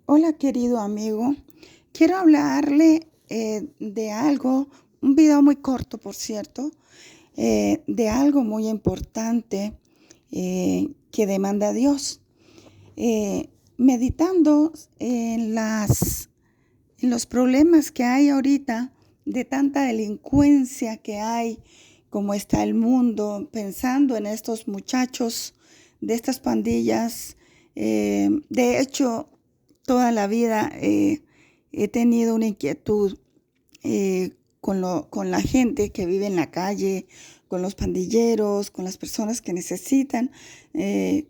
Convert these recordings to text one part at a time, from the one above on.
Hola querido amigo, quiero hablarle de algo, un video muy corto por cierto, de algo muy importante que demanda Dios. Meditando en los problemas que hay ahorita, de tanta delincuencia que hay, como está el mundo, pensando en estos muchachos de estas pandillas. De hecho, toda la vida he tenido una inquietud con la gente que vive en la calle, con los pandilleros, con las personas que necesitan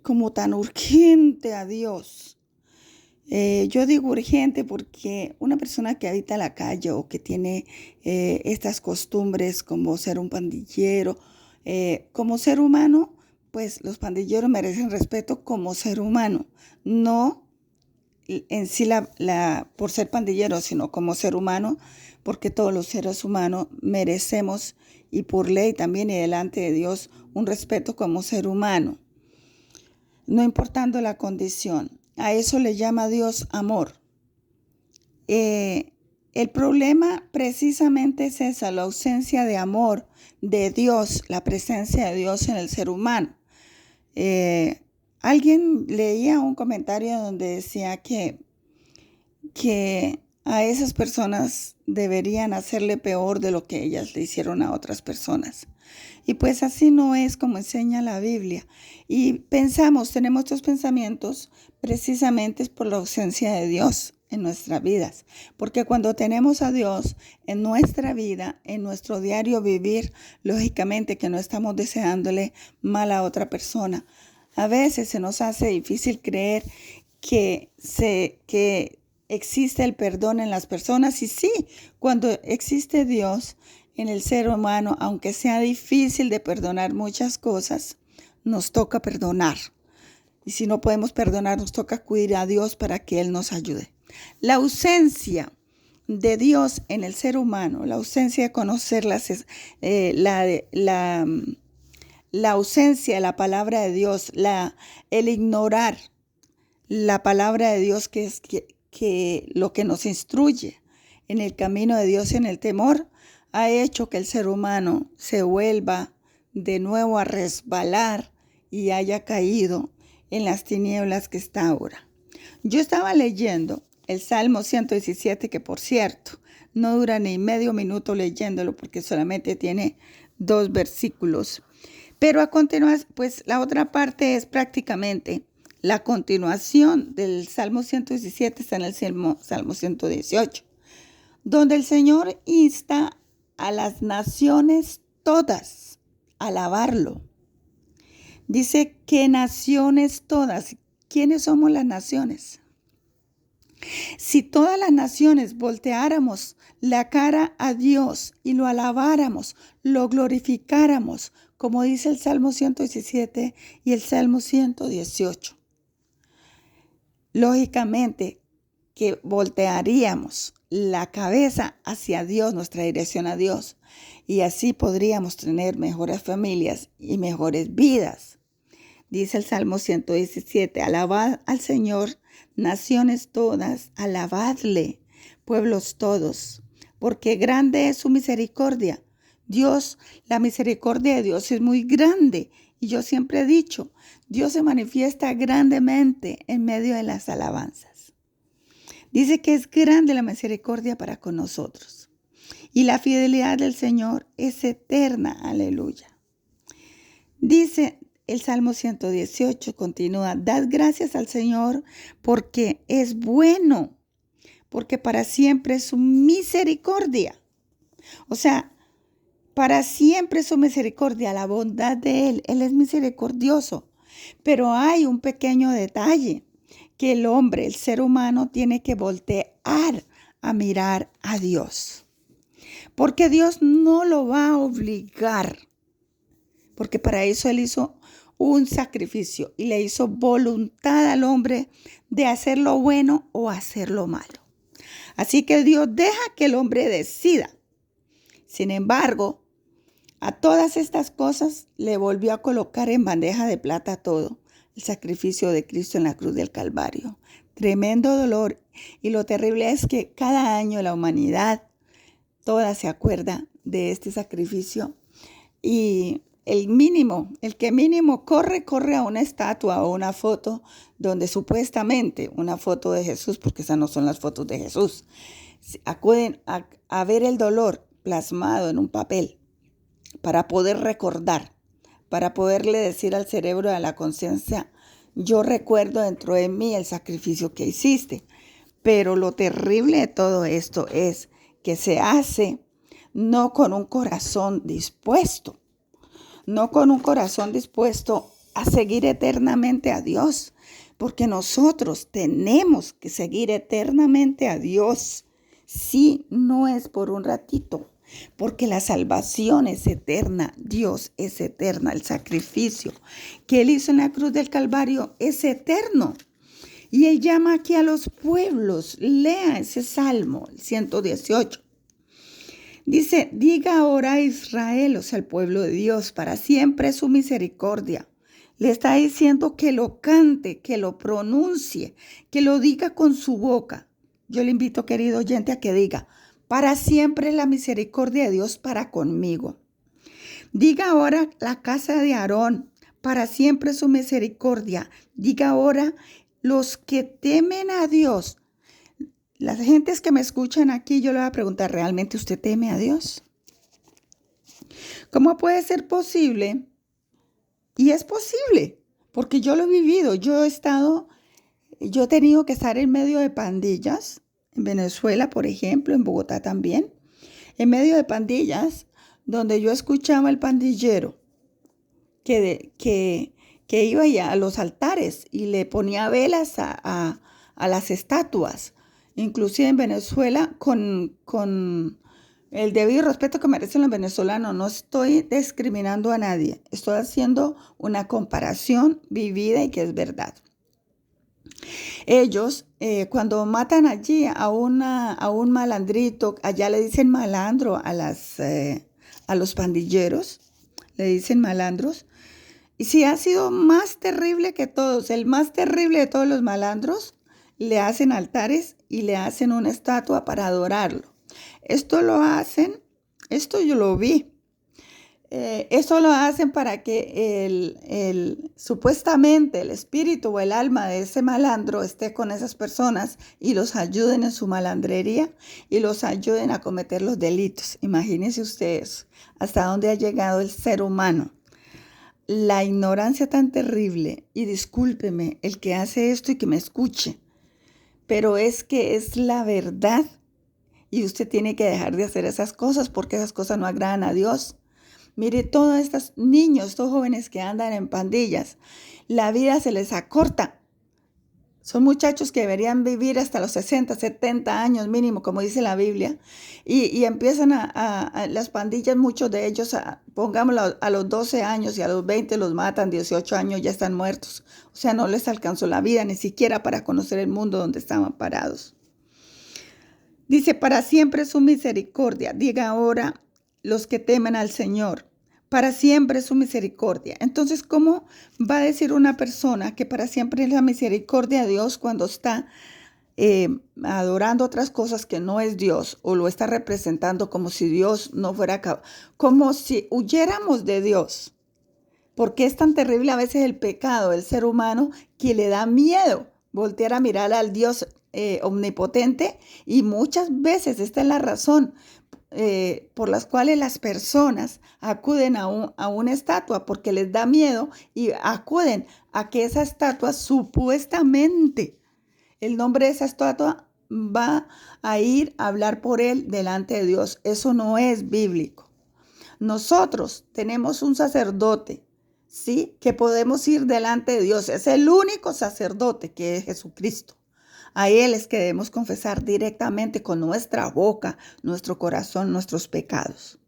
como tan urgente a Dios. Yo digo urgente porque una persona que habita la calle o que tiene estas costumbres como ser un pandillero, como ser humano, pues los pandilleros merecen respeto como ser humano, no en sí por ser pandillero, sino como ser humano, porque todos los seres humanos merecemos, y por ley también y delante de Dios, un respeto como ser humano, no importando la condición. A eso le llama Dios amor. El problema precisamente es esa, la ausencia de amor de Dios, la presencia de Dios en el ser humano. Alguien leía un comentario donde decía que a esas personas deberían hacerle peor de lo que ellas le hicieron a otras personas. Y pues así no es como enseña la Biblia. Y tenemos estos pensamientos precisamente por la ausencia de Dios en nuestras vidas. Porque cuando tenemos a Dios en nuestra vida, en nuestro diario vivir, lógicamente que no estamos deseándole mal a otra persona. A veces se nos hace difícil creer que existe el perdón en las personas. Y sí, cuando existe Dios en el ser humano, aunque sea difícil de perdonar muchas cosas, nos toca perdonar. Y si no podemos perdonar, nos toca acudir a Dios para que Él nos ayude. La ausencia de Dios en el ser humano, la ausencia de conocer la ausencia de la palabra de Dios, el ignorar la palabra de Dios, que es que lo que nos instruye en el camino de Dios, en el temor, ha hecho que el ser humano se vuelva de nuevo a resbalar y haya caído en las tinieblas que está ahora. Yo estaba leyendo el Salmo 117, que por cierto, no dura ni medio minuto leyéndolo porque solamente tiene 2 versículos. Pero a continuación, pues la otra parte es prácticamente la continuación del Salmo 117, está en el Salmo 118, donde el Señor insta a las naciones todas a alabarlo. Dice que naciones todas. ¿Quiénes somos las naciones? Si todas las naciones volteáramos la cara a Dios y lo alabáramos, lo glorificáramos, como dice el Salmo 117 y el Salmo 118, lógicamente que voltearíamos la cabeza hacia Dios, nuestra dirección a Dios, y así podríamos tener mejores familias y mejores vidas. Dice el Salmo 117, alabad al Señor, naciones todas, alabadle, pueblos todos, porque grande es su misericordia. Dios, la misericordia de Dios es muy grande. Y yo siempre he dicho, Dios se manifiesta grandemente en medio de las alabanzas. Dice que es grande la misericordia para con nosotros. Y la fidelidad del Señor es eterna. Aleluya. Dice el Salmo 118, continúa, dad gracias al Señor porque es bueno, porque para siempre es su misericordia. O sea, para siempre es su misericordia, la bondad de Él. Él es misericordioso. Pero hay un pequeño detalle, que el hombre, el ser humano, tiene que voltear a mirar a Dios. Porque Dios no lo va a obligar. Porque para eso Él hizo un sacrificio y le hizo voluntad al hombre de hacer lo bueno o hacer lo malo. Así que Dios deja que el hombre decida. Sin embargo, a todas estas cosas le volvió a colocar en bandeja de plata todo, el sacrificio de Cristo en la cruz del Calvario. tremendo dolor. Y lo terrible es que cada año la humanidad toda se acuerda de este sacrificio. Y el que mínimo corre a una estatua o una foto donde supuestamente una foto de Jesús, porque esas no son las fotos de Jesús, acuden a ver el dolor plasmado en un papel para poder recordar, para poderle decir al cerebro y a la conciencia, yo recuerdo dentro de mí el sacrificio que hiciste. Pero lo terrible de todo esto es que se hace no con un corazón dispuesto, no con un corazón dispuesto a seguir eternamente a Dios, porque nosotros tenemos que seguir eternamente a Dios. Sí, no es por un ratito, porque la salvación es eterna, Dios es eterna, el sacrificio que Él hizo en la cruz del Calvario es eterno. Y Él llama aquí a los pueblos, lea ese Salmo, el 118. Dice, diga ahora a Israel, o sea, el pueblo de Dios, para siempre es su misericordia. Le está diciendo que lo cante, que lo pronuncie, que lo diga con su boca. Yo le invito, querido oyente, a que diga, para siempre es la misericordia de Dios para conmigo. Diga ahora la casa de Aarón, para siempre es su misericordia. Diga ahora los que temen a Dios. Las gentes que me escuchan aquí, yo le voy a preguntar, ¿realmente usted teme a Dios? ¿Cómo puede ser posible? Y es posible, porque yo lo he vivido. Yo he tenido que estar en medio de pandillas, en Venezuela, por ejemplo, en Bogotá también, en medio de pandillas, donde yo escuchaba al pandillero que iba ya a los altares y le ponía velas a las estatuas. Inclusive en Venezuela, con el debido respeto que merecen los venezolanos, no estoy discriminando a nadie. Estoy haciendo una comparación vivida y que es verdad. Ellos, cuando matan allí a un malandrito, allá le dicen malandro a los pandilleros, le dicen malandros. Y si ha sido más terrible que todos, el más terrible de todos los malandros, le hacen altares y le hacen una estatua para adorarlo. Esto yo lo vi. Eso lo hacen para que supuestamente el espíritu o el alma de ese malandro esté con esas personas y los ayuden en su malandrería y los ayuden a cometer los delitos. Imagínense ustedes hasta dónde ha llegado el ser humano. La ignorancia tan terrible, y discúlpeme el que hace esto y que me escuche, pero es que es la verdad y usted tiene que dejar de hacer esas cosas porque esas cosas no agradan a Dios. Mire, todos estos niños, estos jóvenes que andan en pandillas, la vida se les acorta. Son muchachos que deberían vivir hasta los 60, 70 años mínimo, como dice la Biblia, y empiezan a las pandillas, muchos de ellos, pongámoslo, a los 12 años y a los 20 los matan, 18 años ya están muertos. O sea, no les alcanzó la vida ni siquiera para conocer el mundo donde estaban parados. Dice, para siempre su misericordia. Diga ahora los que temen al Señor. Para siempre es su misericordia. Entonces, ¿cómo va a decir una persona que para siempre es la misericordia de Dios cuando está adorando otras cosas que no es Dios o lo está representando como si Dios no fuera como si huyéramos de Dios? Porque es tan terrible a veces el pecado del ser humano que le da miedo voltear a mirar al Dios omnipotente, y muchas veces esta es la razón por las cuales las personas acuden a una estatua, porque les da miedo y acuden a que esa estatua supuestamente, el nombre de esa estatua va a ir a hablar por él delante de Dios. Eso no es bíblico. Nosotros tenemos un sacerdote, ¿sí?, que podemos ir delante de Dios. Es el único sacerdote, que es Jesucristo. A Él es que debemos confesar directamente con nuestra boca, nuestro corazón, nuestros pecados.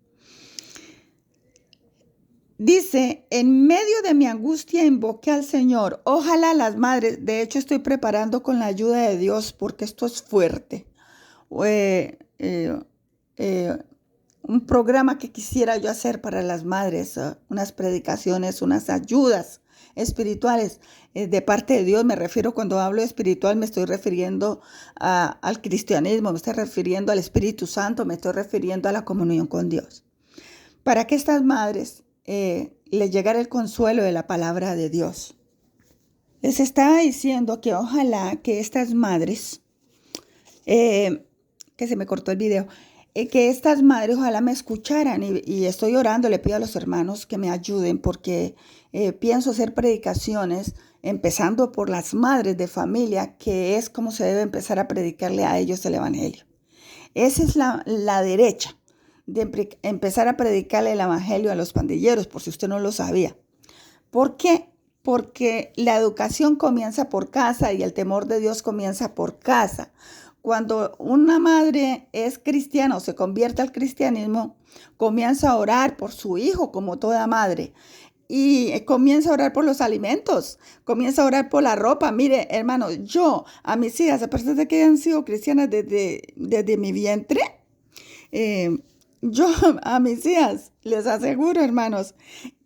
Dice, en medio de mi angustia invoqué al Señor. Ojalá las madres, de hecho estoy preparando con la ayuda de Dios porque esto es fuerte. Un programa que quisiera yo hacer para las madres, unas predicaciones, unas ayudas espirituales de parte de Dios. Me refiero, cuando hablo de espiritual, me estoy refiriendo al cristianismo, me estoy refiriendo al Espíritu Santo, me estoy refiriendo a la comunión con Dios. Para que estas madres les llegara el consuelo de la palabra de Dios. Les estaba diciendo que ojalá que estas madres, que se me cortó el video, que estas madres ojalá me escucharan, y estoy orando, le pido a los hermanos que me ayuden, porque pienso hacer predicaciones empezando por las madres de familia, que es como se debe empezar a predicarle a ellos el evangelio. Esa es la derecha, de empezar a predicarle el evangelio a los pandilleros, por si usted no lo sabía. ¿Por qué? Porque la educación comienza por casa y el temor de Dios comienza por casa. Cuando una madre es cristiana o se convierte al cristianismo, comienza a orar por su hijo como toda madre. Y comienza a orar por los alimentos, comienza a orar por la ropa. Mire, hermano, yo a mis hijas, a pesar de que han sido cristianas desde mi vientre, yo a mis hijas les aseguro, hermanos,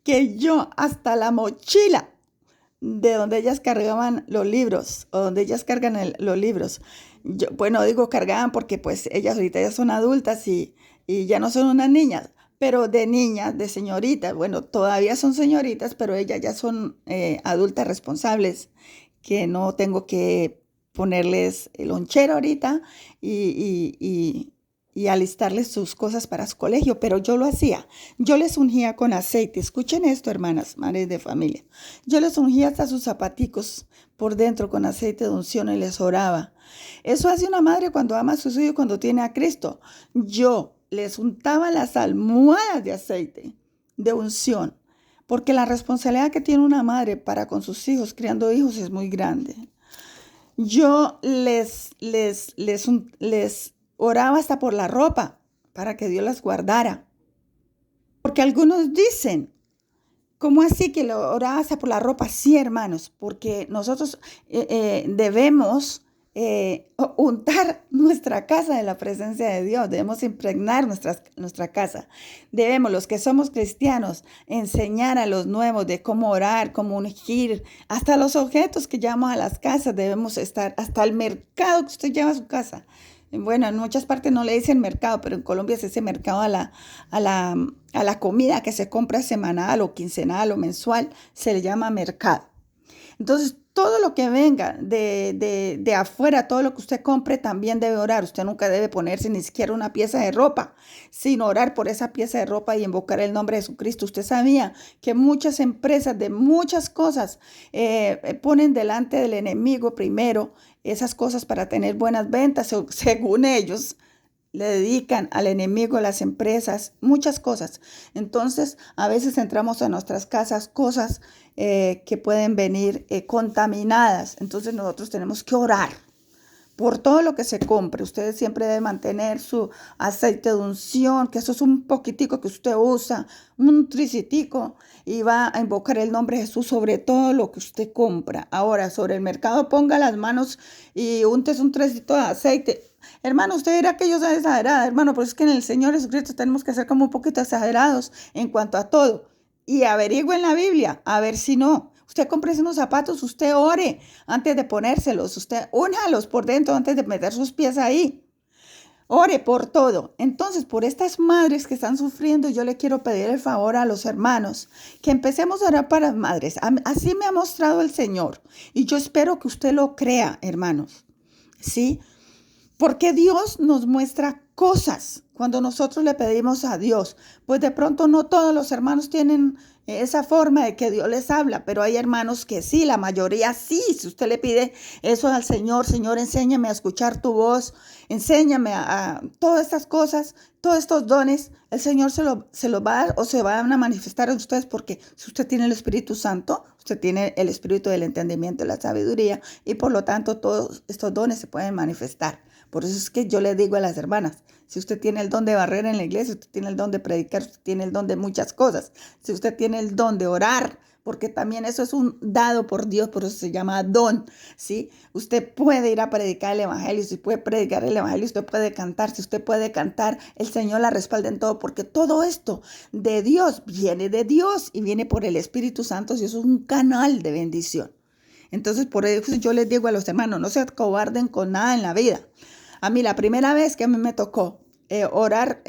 que yo hasta la mochila de donde ellas cargaban los libros, o donde ellas cargan los libros. Bueno, digo cargaban porque pues ellas ahorita ya son adultas y ya no son unas niñas, pero de niñas, de señoritas, bueno, todavía son señoritas, pero ellas ya son adultas responsables, que no tengo que ponerles el lonchero ahorita y alistarles sus cosas para su colegio, pero yo lo hacía. Yo les ungía con aceite. Escuchen esto, hermanas, madres de familia. Yo les ungía hasta sus zapaticos por dentro con aceite de unción y les oraba. Eso hace una madre cuando ama a sus hijos, cuando tiene a Cristo. Yo les untaba las almohadas de aceite, de unción, porque la responsabilidad que tiene una madre para con sus hijos, criando hijos, es muy grande. Yo les oraba hasta por la ropa, para que Dios las guardara. Porque algunos dicen, ¿cómo así que lo oraba hasta por la ropa? Sí, hermanos, porque nosotros debemos untar nuestra casa de la presencia de Dios. Debemos impregnar nuestra casa. Debemos, los que somos cristianos, enseñar a los nuevos de cómo orar, cómo ungir. Hasta los objetos que llevamos a las casas debemos estar, hasta el mercado que usted lleva a su casa. Bueno, en muchas partes no le dicen mercado, pero en Colombia es ese mercado a la comida que se compra semanal o quincenal o mensual, se le llama mercado. Entonces, todo lo que venga de afuera, todo lo que usted compre, también debe orar. Usted nunca debe ponerse ni siquiera una pieza de ropa, sino orar por esa pieza de ropa y invocar el nombre de Jesucristo. Usted sabía que muchas empresas de muchas cosas ponen delante del enemigo primero esas cosas para tener buenas ventas, según ellos. Le dedican al enemigo, a las empresas, muchas cosas. Entonces, a veces entramos a nuestras casas cosas que pueden venir contaminadas. Entonces, nosotros tenemos que orar por todo lo que se compre. Usted siempre debe mantener su aceite de unción, que eso es un poquitico que usted usa, un tricitico, y va a invocar el nombre de Jesús sobre todo lo que usted compra. Ahora, sobre el mercado, ponga las manos y untes un tricito de aceite. Hermano, usted dirá que yo soy exagerada, hermano, pero es que en el Señor Jesucristo tenemos que ser como un poquito exagerados en cuanto a todo. Y averigüe en la Biblia, a ver si no. Usted compre unos zapatos, usted ore antes de ponérselos, usted únjalos por dentro antes de meter sus pies ahí. Ore por todo. Entonces, por estas madres que están sufriendo, yo le quiero pedir el favor a los hermanos que empecemos a orar para las madres. Así me ha mostrado el Señor. Y yo espero que usted lo crea, hermanos. ¿Sí? Porque Dios nos muestra cosas cuando nosotros le pedimos a Dios. Pues de pronto no todos los hermanos tienen esa forma de que Dios les habla, pero hay hermanos que sí, la mayoría sí. Si usted le pide eso al Señor, Señor, enséñame a escuchar tu voz, enséñame a todas estas cosas, todos estos dones, el Señor se los va a dar o se van a manifestar a ustedes, porque si usted tiene el Espíritu Santo, usted tiene el espíritu del entendimiento y la sabiduría, y por lo tanto todos estos dones se pueden manifestar. Por eso es que yo le digo a las hermanas, si usted tiene el don de barrer en la iglesia, usted tiene el don de predicar, usted tiene el don de muchas cosas. Si usted tiene el don de orar porque también eso es un dado por Dios, por eso se llama don, ¿sí? Usted puede ir a predicar el evangelio, si puede predicar el evangelio, usted puede cantar, si usted puede cantar, el Señor la respalda en todo, porque todo esto de Dios viene de Dios y viene por el Espíritu Santo, y eso es un canal de bendición. Entonces, por eso yo les digo a los hermanos, no se acobarden con nada en la vida. A mí, la primera vez que a mí me tocó orar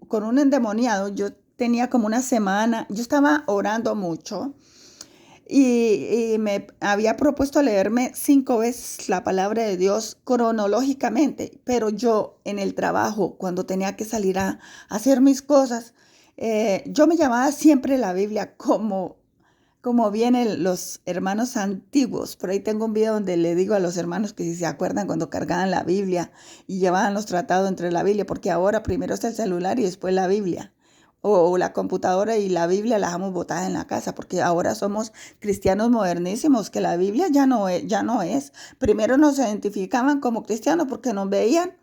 con un endemoniado, yo tenía como una semana, yo estaba orando mucho y me había propuesto leerme 5 veces la palabra de Dios cronológicamente, pero yo en el trabajo, cuando tenía que salir a hacer mis cosas, yo me llamaba siempre la Biblia como vienen los hermanos antiguos. Por ahí tengo un video donde le digo a los hermanos que si se acuerdan cuando cargaban la Biblia y llevaban los tratados entre la Biblia, porque ahora primero está el celular y después la Biblia. O la computadora y la Biblia la dejamos botada en la casa, porque ahora somos cristianos modernísimos, que la Biblia ya no es. Primero nos identificaban como cristianos porque nos veían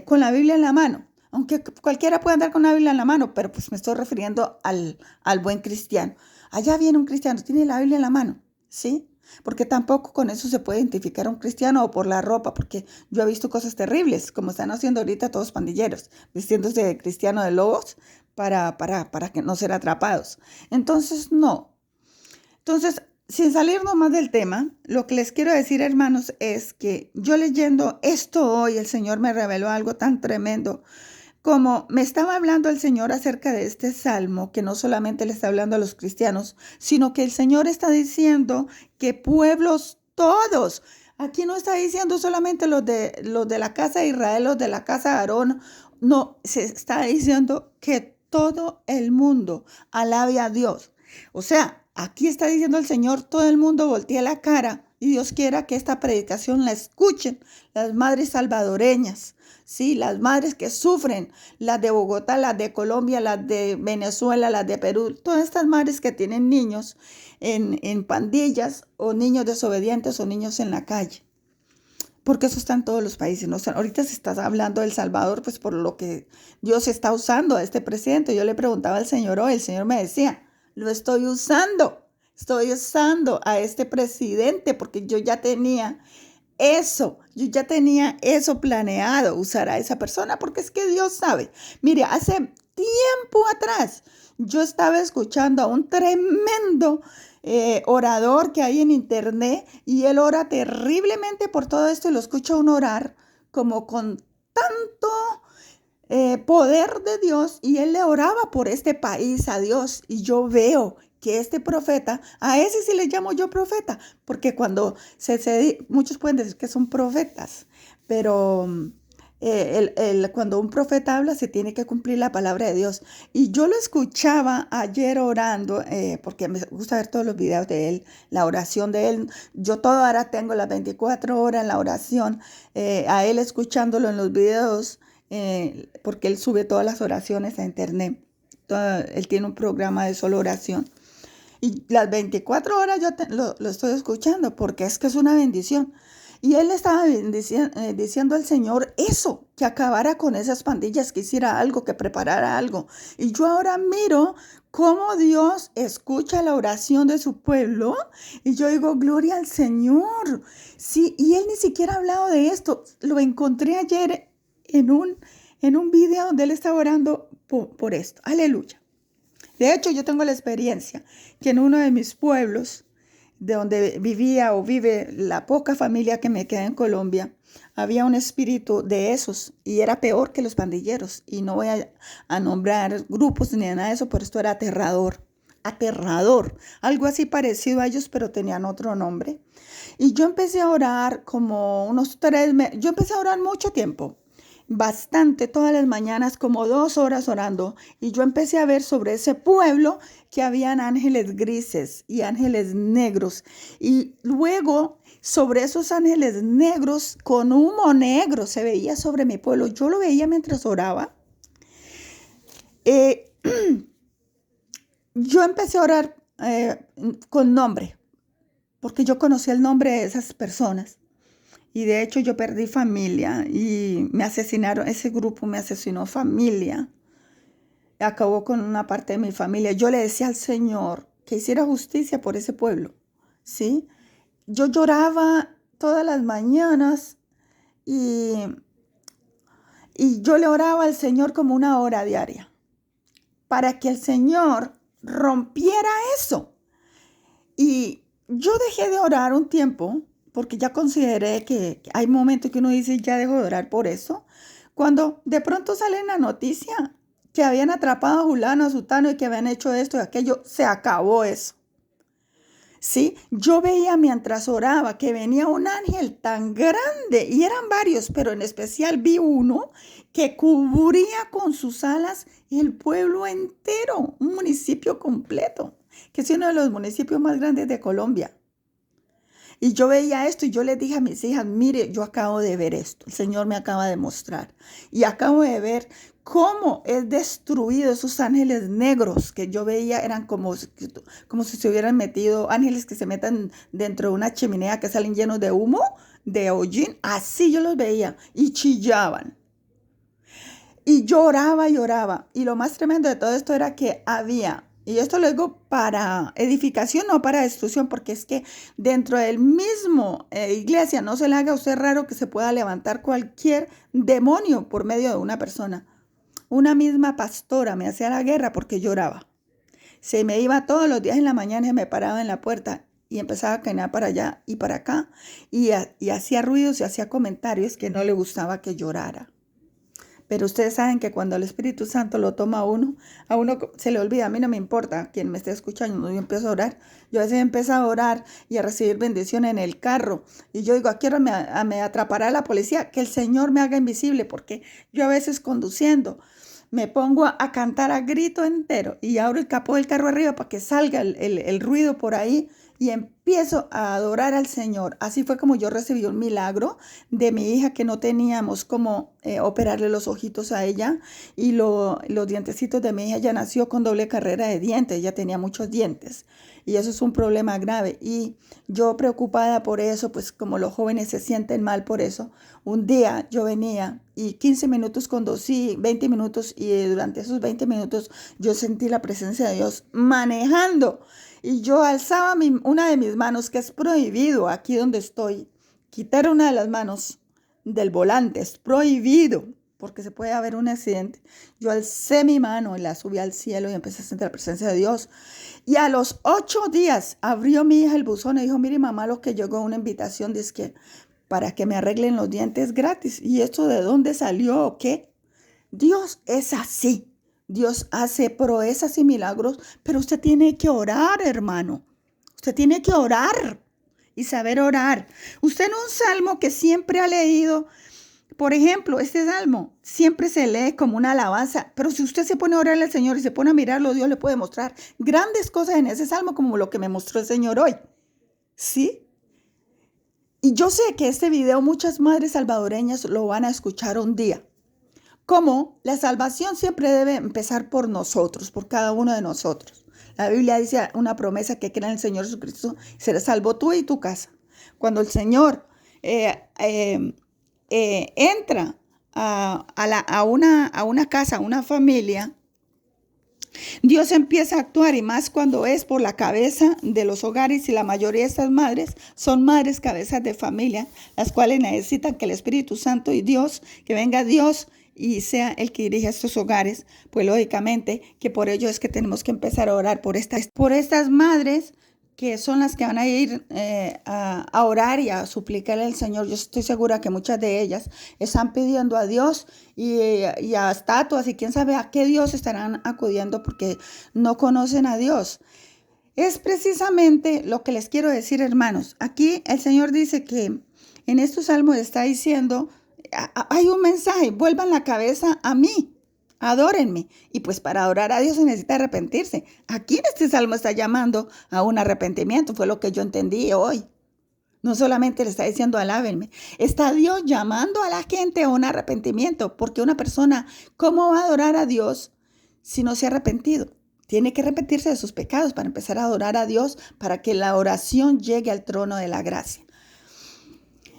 con la Biblia en la mano. Aunque cualquiera puede andar con una Biblia en la mano, pero pues me estoy refiriendo al buen cristiano. Allá viene un cristiano, tiene la Biblia en la mano, ¿sí? Porque tampoco con eso se puede identificar a un cristiano o por la ropa, porque yo he visto cosas terribles, como están haciendo ahorita todos pandilleros, vistiéndose de cristiano de lobos para que no ser atrapados. Entonces, no. Entonces, sin salirnos más del tema, lo que les quiero decir, hermanos, es que yo leyendo esto hoy, el Señor me reveló algo tan tremendo. Como me estaba hablando el Señor acerca de este salmo, que no solamente le está hablando a los cristianos, sino que el Señor está diciendo que pueblos todos, aquí no está diciendo solamente los de la casa de Israel, los de la casa de Aarón, no, se está diciendo que todo el mundo alabe a Dios. O sea, aquí está diciendo el Señor, todo el mundo voltee la cara y Dios quiera que esta predicación la escuchen las madres salvadoreñas. Sí, las madres que sufren, las de Bogotá, las de Colombia, las de Venezuela, las de Perú, todas estas madres que tienen niños en pandillas o niños desobedientes o niños en la calle. Porque eso está en todos los países, ¿no? O sea, ahorita se está hablando de El Salvador, pues por lo que Dios está usando a este presidente. Yo le preguntaba al Señor hoy, el Señor me decía, lo estoy usando a este presidente porque yo ya tenía eso planeado, usar a esa persona, porque es que Dios sabe. Mire, hace tiempo atrás yo estaba escuchando a un tremendo orador que hay en internet y él ora terriblemente por todo esto y lo escucho un orar como con tanto poder de Dios y él le oraba por este país a Dios y yo veo que este profeta, a ese sí le llamo yo profeta, porque cuando muchos pueden decir que son profetas, pero cuando un profeta habla se tiene que cumplir la palabra de Dios. Y yo lo escuchaba ayer orando, porque me gusta ver todos los videos de él, la oración de él. Yo todo ahora tengo las 24 horas en la oración, a él escucándolo en los videos, porque él sube todas las oraciones a internet. Él tiene un programa de solo oración. Y las 24 horas yo lo estoy escuchando porque es que es una bendición. Y él estaba diciendo al Señor eso, que acabara con esas pandillas, que hiciera algo, que preparara algo. Y yo ahora miro cómo Dios escucha la oración de su pueblo y yo digo, gloria al Señor. Sí, y él ni siquiera ha hablado de esto. Lo encontré ayer en un video donde él estaba orando por esto. Aleluya. De hecho, yo tengo la experiencia que en uno de mis pueblos, de donde vivía o vive la poca familia que me queda en Colombia, había un espíritu de esos y era peor que los pandilleros. Y no voy a nombrar grupos ni nada de eso, pero esto era aterrador. Aterrador. Algo así parecido a ellos, pero tenían otro nombre. Y yo empecé a orar como unos 3 meses. Yo empecé a orar mucho tiempo. Bastante, todas las mañanas, como 2 horas orando. Y yo empecé a ver sobre ese pueblo que habían ángeles grises y ángeles negros. Y luego sobre esos ángeles negros, con humo negro, se veía sobre mi pueblo. Yo lo veía mientras oraba. Yo empecé a orar con nombre, porque yo conocía el nombre de esas personas. Y de hecho yo perdí familia y me asesinaron, ese grupo me asesinó familia. Acabó con una parte de mi familia. Yo le decía al Señor, que hiciera justicia por ese pueblo, ¿sí? Yo lloraba todas las mañanas y, y yo le oraba al Señor como una hora diaria para que el Señor rompiera eso. Y yo dejé de orar un tiempo porque ya consideré que hay momentos que uno dice, ya dejo de orar por eso. Cuando de pronto sale en la noticia que habían atrapado a fulano, a sutano y que habían hecho esto y aquello, se acabó eso. Sí, yo veía mientras oraba que venía un ángel tan grande y eran varios, pero en especial vi uno que cubría con sus alas el pueblo entero, un municipio completo, que es uno de los municipios más grandes de Colombia. Y yo veía esto y yo les dije a mis hijas, mire, yo acabo de ver esto, el Señor me acaba de mostrar. Y acabo de ver cómo es destruido esos ángeles negros que yo veía, eran como si se hubieran metido, ángeles que se metan dentro de una chimenea que salen llenos de humo, de hollín, así yo los veía y chillaban. Y lloraba y lloraba. Y lo más tremendo de todo esto era que había, y esto lo digo para edificación, no para destrucción, porque es que dentro del mismo iglesia no se le haga a usted raro que se pueda levantar cualquier demonio por medio de una persona. Una misma pastora me hacía la guerra porque lloraba. Se me iba todos los días en la mañana y me paraba en la puerta y empezaba a caminar para allá y para acá y hacía ruidos y hacía comentarios que no le gustaba que llorara. Pero ustedes saben que cuando el Espíritu Santo lo toma a uno se le olvida. A mí no me importa quien me esté escuchando, yo empiezo a orar. Yo a veces empiezo a orar y a recibir bendición en el carro. Y yo digo, ¿a qué hora me atrapará la policía? Que el Señor me haga invisible, porque yo a veces conduciendo me pongo a cantar a grito entero y abro el capó del carro arriba para que salga el ruido por ahí y empiezo a adorar al Señor. Así fue como yo recibí un milagro de mi hija, que no teníamos cómo operarle los ojitos a ella, y los dientecitos de mi hija ya nació con doble carrera de dientes, ella tenía muchos dientes y eso es un problema grave. Y yo preocupada por eso, pues como los jóvenes se sienten mal por eso, un día yo venía y 15 minutos conducí, 20 minutos, y durante esos 20 minutos yo sentí la presencia de Dios manejando. Y yo alzaba una de mis manos, que es prohibido aquí donde estoy. Quitar una de las manos del volante es prohibido porque se puede haber un accidente. Yo alcé mi mano y la subí al cielo y empecé a sentir la presencia de Dios. Y a los 8 días abrió mi hija el buzón y dijo, mire mamá, lo que llegó una invitación, dice que para que me arreglen los dientes gratis. ¿Y esto de dónde salió o qué? Dios es así. Dios hace proezas y milagros, pero usted tiene que orar, hermano. Usted tiene que orar y saber orar. Usted en un salmo que siempre ha leído, por ejemplo, este salmo siempre se lee como una alabanza, pero si usted se pone a orarle al Señor y se pone a mirarlo, Dios le puede mostrar grandes cosas en ese salmo, como lo que me mostró el Señor hoy. ¿Sí? Y yo sé que este video muchas madres salvadoreñas lo van a escuchar un día. Como la salvación siempre debe empezar por nosotros, por cada uno de nosotros. La Biblia dice una promesa, que crea en el Señor Jesucristo, serás salvo tú y tu casa. Cuando el Señor entra a una casa, a una familia, Dios empieza a actuar, y más cuando es por la cabeza de los hogares, y la mayoría de estas madres son madres cabezas de familia, las cuales necesitan que el Espíritu Santo y Dios, que venga Dios y sea el que dirija estos hogares. Pues lógicamente que por ello es que tenemos que empezar a orar por estas madres, que son las que van a ir a orar y a suplicarle al Señor. Yo estoy segura que muchas de ellas están pidiendo a Dios y a estatuas, y quién sabe a qué Dios estarán acudiendo, porque no conocen a Dios. Es precisamente lo que les quiero decir, hermanos. Aquí el Señor dice que en estos salmos está diciendo, hay un mensaje: vuelvan la cabeza a mí, adórenme. Y pues para adorar a Dios se necesita arrepentirse. Aquí en este salmo está llamando a un arrepentimiento, fue lo que yo entendí hoy. No solamente le está diciendo alábenme, está Dios llamando a la gente a un arrepentimiento, porque una persona, ¿cómo va a adorar a Dios si no se ha arrepentido? Tiene que arrepentirse de sus pecados para empezar a adorar a Dios, para que la oración llegue al trono de la gracia.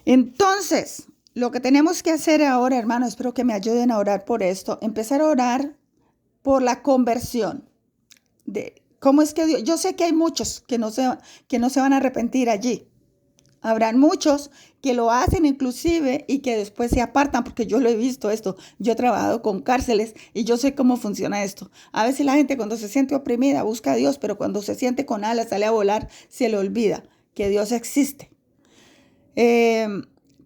Entonces, lo que tenemos que hacer ahora, hermanos, espero que me ayuden a orar por esto, empezar a orar por la conversión ¿Cómo es que Dios? Yo sé que hay muchos que no se van a arrepentir allí. Habrán muchos que lo hacen inclusive y que después se apartan, porque yo lo he visto esto. Yo he trabajado con cárceles y yo sé cómo funciona esto. A veces la gente cuando se siente oprimida busca a Dios, pero cuando se siente con alas, sale a volar, se le olvida que Dios existe. Eh,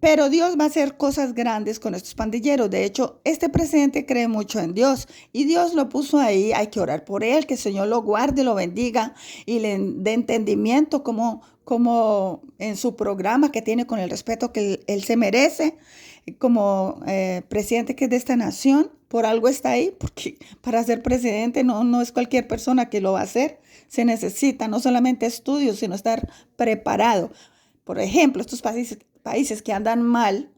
pero Dios va a hacer cosas grandes con estos pandilleros. De hecho, este presidente cree mucho en Dios y Dios lo puso ahí. Hay que orar por él, que el Señor lo guarde, lo bendiga y le dé entendimiento como en su programa que tiene con el respeto que él se merece como presidente que es de esta nación. Por algo está ahí, porque para ser presidente no es cualquier persona que lo va a hacer. Se necesita no solamente estudios, sino estar preparado. Por ejemplo, estos países que andan mal,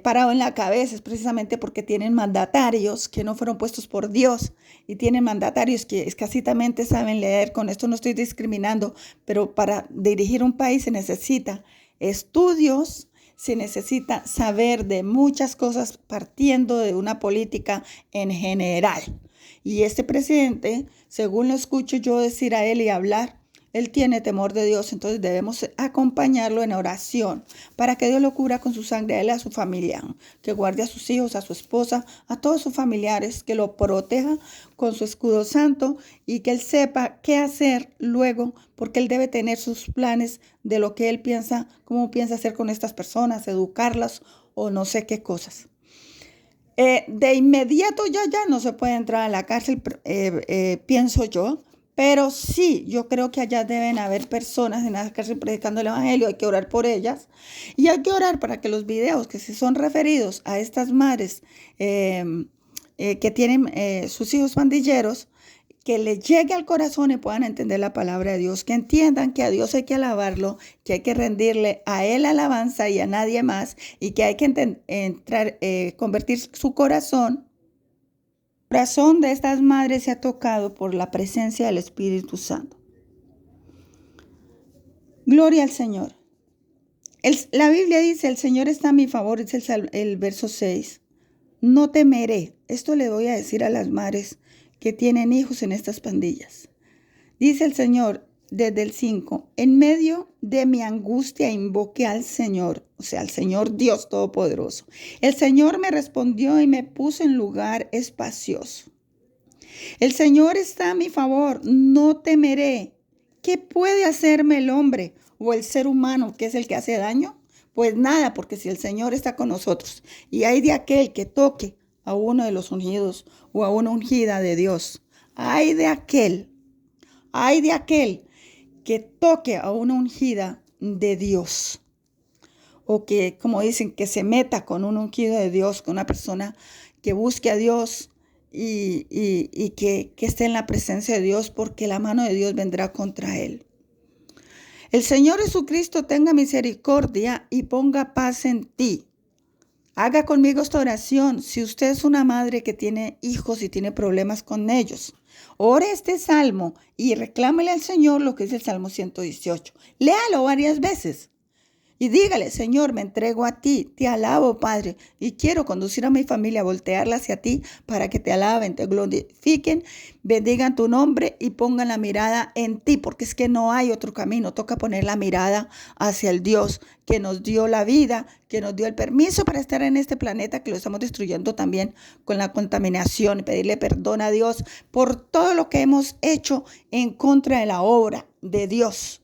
parado en la cabeza, es precisamente porque tienen mandatarios que no fueron puestos por Dios y tienen mandatarios que escasitamente saben leer. Con esto no estoy discriminando, pero para dirigir un país se necesita estudios, se necesita saber de muchas cosas partiendo de una política en general. Y este presidente, según lo escucho yo decir a él y hablar, él tiene temor de Dios, entonces debemos acompañarlo en oración para que Dios lo cubra con su sangre a él y a su familia, que guarde a sus hijos, a su esposa, a todos sus familiares, que lo proteja con su escudo santo y que él sepa qué hacer luego, porque él debe tener sus planes de lo que él piensa, cómo piensa hacer con estas personas, educarlas o no sé qué cosas. De inmediato ya no se puede entrar a la cárcel, pienso yo. Pero sí, yo creo que allá deben haber personas en la cárcel predicando el evangelio. Hay que orar por ellas. Y hay que orar para que los videos que se son referidos a estas madres que tienen sus hijos pandilleros, que les llegue al corazón y puedan entender la palabra de Dios, que entiendan que a Dios hay que alabarlo, que hay que rendirle a Él alabanza y a nadie más, y que hay que convertir su corazón. El corazón de estas madres se ha tocado por la presencia del Espíritu Santo. Gloria al Señor. La Biblia dice, el Señor está a mi favor, es el verso 6. No temeré. Esto le voy a decir a las madres que tienen hijos en estas pandillas. Dice el Señor desde el 5, en medio de mi angustia invoqué al Señor, o sea, al Señor Dios Todopoderoso. El Señor me respondió y me puso en lugar espacioso. El Señor está a mi favor, no temeré. ¿Qué puede hacerme el hombre o el ser humano que es el que hace daño? Pues nada, porque si el Señor está con nosotros y hay de aquel que toque a uno de los ungidos o a una ungida de Dios, hay de aquel que toque a una ungida de Dios, o que, como dicen, que se meta con un ungido de Dios, con una persona que busque a Dios y que esté en la presencia de Dios, porque la mano de Dios vendrá contra él. El Señor Jesucristo tenga misericordia y ponga paz en ti. Haga conmigo esta oración. Si usted es una madre que tiene hijos y tiene problemas con ellos, ore este salmo y reclámele al Señor lo que es el Salmo 118. Léalo varias veces. Y dígale, Señor, me entrego a ti, te alabo, Padre, y quiero conducir a mi familia, voltearla hacia ti para que te alaben, te glorifiquen, bendigan tu nombre y pongan la mirada en ti, porque es que no hay otro camino. Toca poner la mirada hacia el Dios que nos dio la vida, que nos dio el permiso para estar en este planeta, que lo estamos destruyendo también con la contaminación, y pedirle perdón a Dios por todo lo que hemos hecho en contra de la obra de Dios.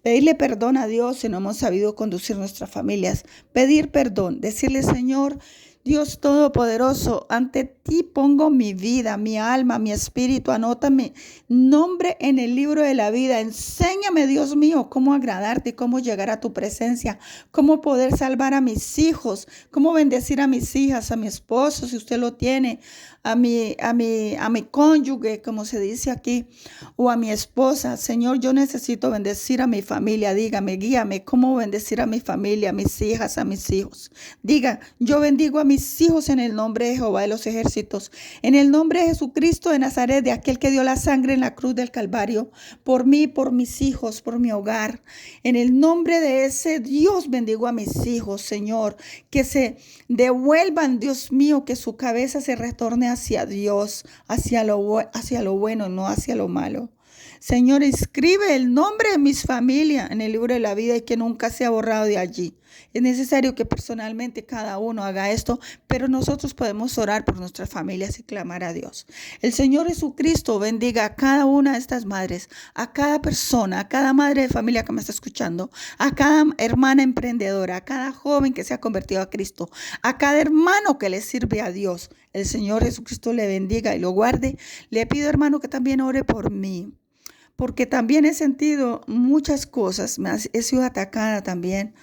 Pedirle perdón a Dios si no hemos sabido conducir nuestras familias. Pedir perdón, decirle, Señor, Dios Todopoderoso, ante ti pongo mi vida, mi alma, mi espíritu. Anota mi nombre en el libro de la vida. Enséñame, Dios mío, cómo agradarte y cómo llegar a tu presencia, cómo poder salvar a mis hijos, cómo bendecir a mis hijas, a mi esposo, si usted lo tiene, a mi cónyuge, como se dice aquí, o a mi esposa. Señor, yo necesito bendecir a mi familia. Dígame, guíame cómo bendecir a mi familia, a mis hijas, a mis hijos. Diga, yo bendigo a mis mis hijos en el nombre de Jehová de los ejércitos, en el nombre de Jesucristo de Nazaret, de aquel que dio la sangre en la cruz del Calvario, por mí, por mis hijos, por mi hogar. En el nombre de ese Dios bendigo a mis hijos, Señor, que se devuelvan, Dios mío, que su cabeza se retorne hacia Dios, hacia lo bueno, no hacia lo malo. Señor, escribe el nombre de mis familias en el libro de la vida y que nunca sea borrado de allí. Es necesario que personalmente cada uno haga esto, pero nosotros podemos orar por nuestras familias y clamar a Dios. El Señor Jesucristo bendiga a cada una de estas madres, a cada persona, a cada madre de familia que me está escuchando, a cada hermana emprendedora, a cada joven que se ha convertido a Cristo, a cada hermano que le sirve a Dios. El Señor Jesucristo le bendiga y lo guarde. Le pido, hermano, que también ore por mí, porque también he sentido muchas cosas, he sido atacada también,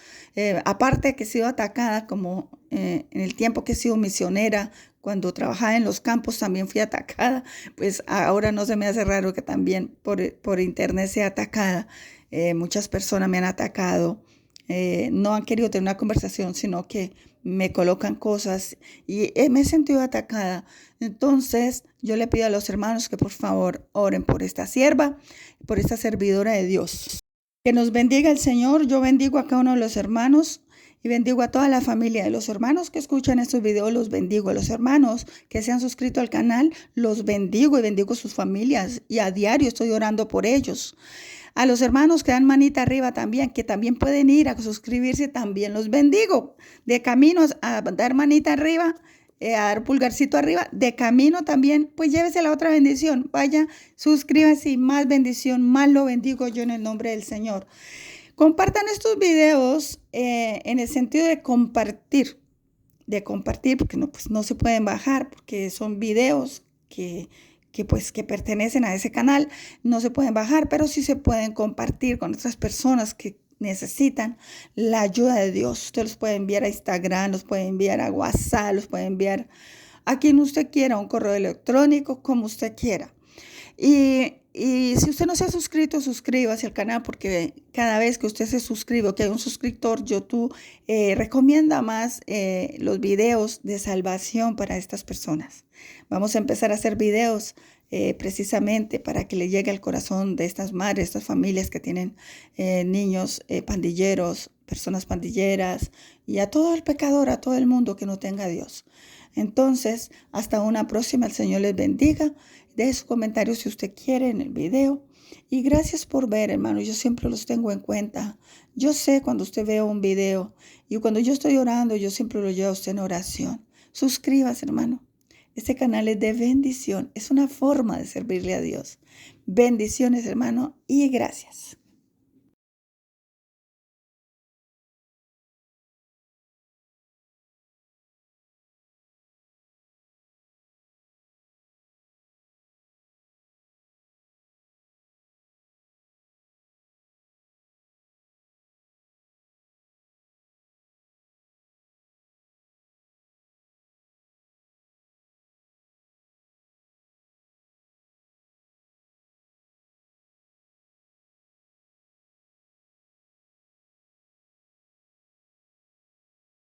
aparte de que he sido atacada como en el tiempo que he sido misionera, cuando trabajaba en los campos también fui atacada, pues ahora no se me hace raro que también por internet sea atacada. Muchas personas me han atacado, no han querido tener una conversación, sino que me colocan cosas y me he sentido atacada. Entonces yo le pido a los hermanos que por favor oren por esta sierva, por esta servidora de Dios. Que nos bendiga el Señor. Yo bendigo a cada uno de los hermanos y bendigo a toda la familia de los hermanos que escuchan estos videos. Los bendigo a los hermanos que se han suscrito al canal. Los bendigo y bendigo sus familias y a diario estoy orando por ellos. A los hermanos que dan manita arriba también, que también pueden ir a suscribirse, también los bendigo. De camino a dar manita arriba, a dar pulgarcito arriba, de camino también, pues llévese la otra bendición. Vaya, suscríbase y más bendición, más lo bendigo yo en el nombre del Señor. Compartan estos videos en el sentido de compartir, porque no se pueden bajar, porque son videos que pertenecen a ese canal, no se pueden bajar, pero sí se pueden compartir con otras personas que necesitan la ayuda de Dios. Usted los puede enviar a Instagram, los puede enviar a WhatsApp, los puede enviar a quien usted quiera, un correo electrónico, como usted quiera. Y si usted no se ha suscrito, suscríbase al canal, porque cada vez que usted se suscribe, que hay un suscriptor, YouTube recomienda más los videos de salvación para estas personas. Vamos a empezar a hacer videos precisamente para que le llegue al corazón de estas madres, estas familias que tienen niños pandilleros, personas pandilleras y a todo el pecador, a todo el mundo que no tenga a Dios. Entonces, hasta una próxima. El Señor les bendiga. Deje su comentario si usted quiere en el video. Y gracias por ver, hermano. Yo siempre los tengo en cuenta. Yo sé cuando usted ve un video y cuando yo estoy orando, yo siempre lo llevo a usted en oración. Suscríbase, hermano. Este canal es de bendición. Es una forma de servirle a Dios. Bendiciones, hermano, y gracias.